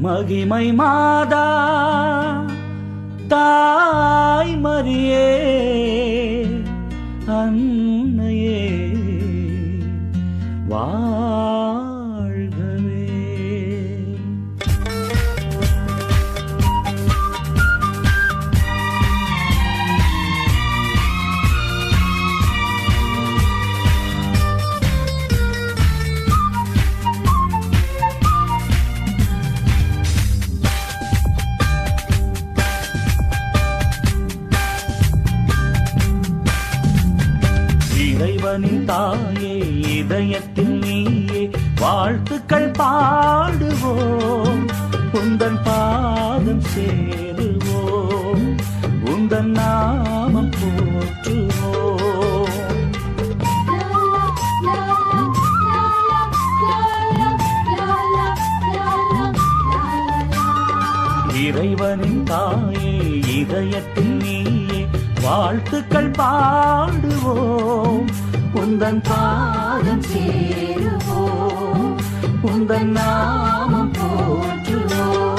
மகிமை மாதா தாய் மரியே அன்னையே வாழ்கவே. இறைவனின் தாயே இதயத்தில் நீயே வாழ்த்துக்கள் பாடுவோம், உந்தன் பாதம் சேருவோம், உந்தன் நாமம் போற்றுவோம். இறைவனின் தாயே இதயத்தில் நீயே வாழ்த்துக்கள் பாடுவோம், உந்தன் பாதம் சேருவோம், உந்தன் நாமம் போற்றுவோம்.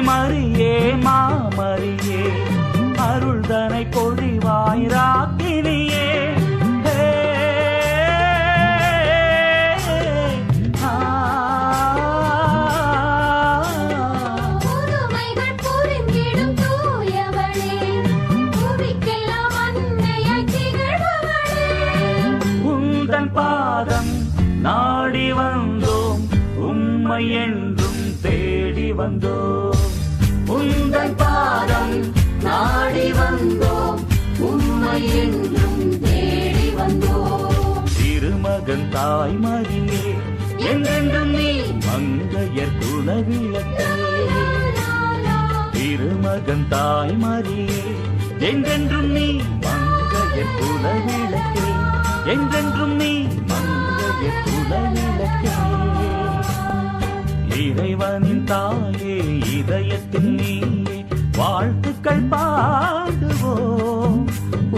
மரியே மாமரியே அருள்தனை பொழிவாய் ராக்கினியே. உந்தன் பாதம் நாடி வந்தோம், உம்மை என்றும் தேடி வந்தோம். உந்தன் பாதம் நாடி வந்தோம், உம்மை என்றும் தேடி வந்தோம். திருமகன் தாய் மரியே என்றென்றும் நீ மங்கையர் குலவிளக்கே. திருமகன் தாய் மரியே என்றென்றும் நீ மங்கையர் குலவிளக்கே, என்றென்றும் நீ மங்கையர் குலவிளக்கே. இறைவனின் தாயே இதயத்தில் நீயே வாழ்த்துக்கள் பாடுவோம்,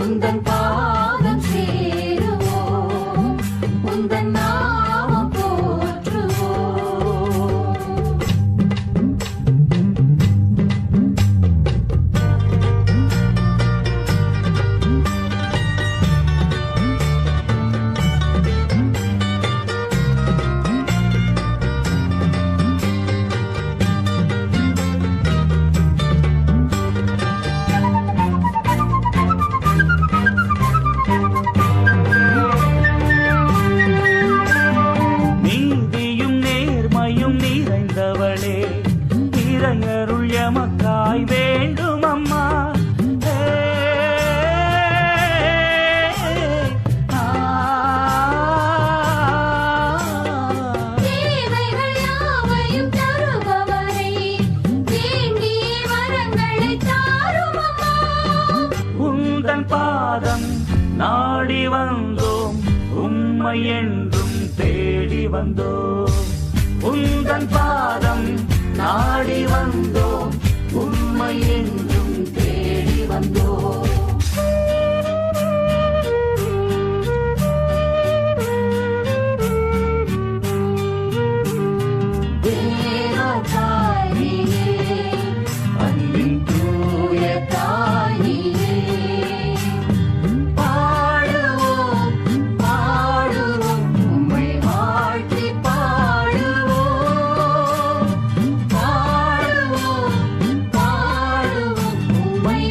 உந்தன் பாதம் சேருவோம், உந்தன் நாமம் போற்றுவோம். இறையருள் எமக்காய் வேண்டும் அம்மா. தேவைகள் யாவையும் தருபவரே, வேண்டிய வரங்களை தாரும் அம்மா. உந்தன் பாதம் நாடி வந்தோம், உம்மை என்றும் தேடி வந்தோம். உந்தன் பாதம் நாடி வந்தோம், உம்மை என்றும் தேடி வந்தோம். அன்பின் தூய தாயே, பாடுவோம் பாடுவோம் உம்மை வாழ்த்தி பாடுவோம், பாடுவோம் பாடுவோம் உம்மை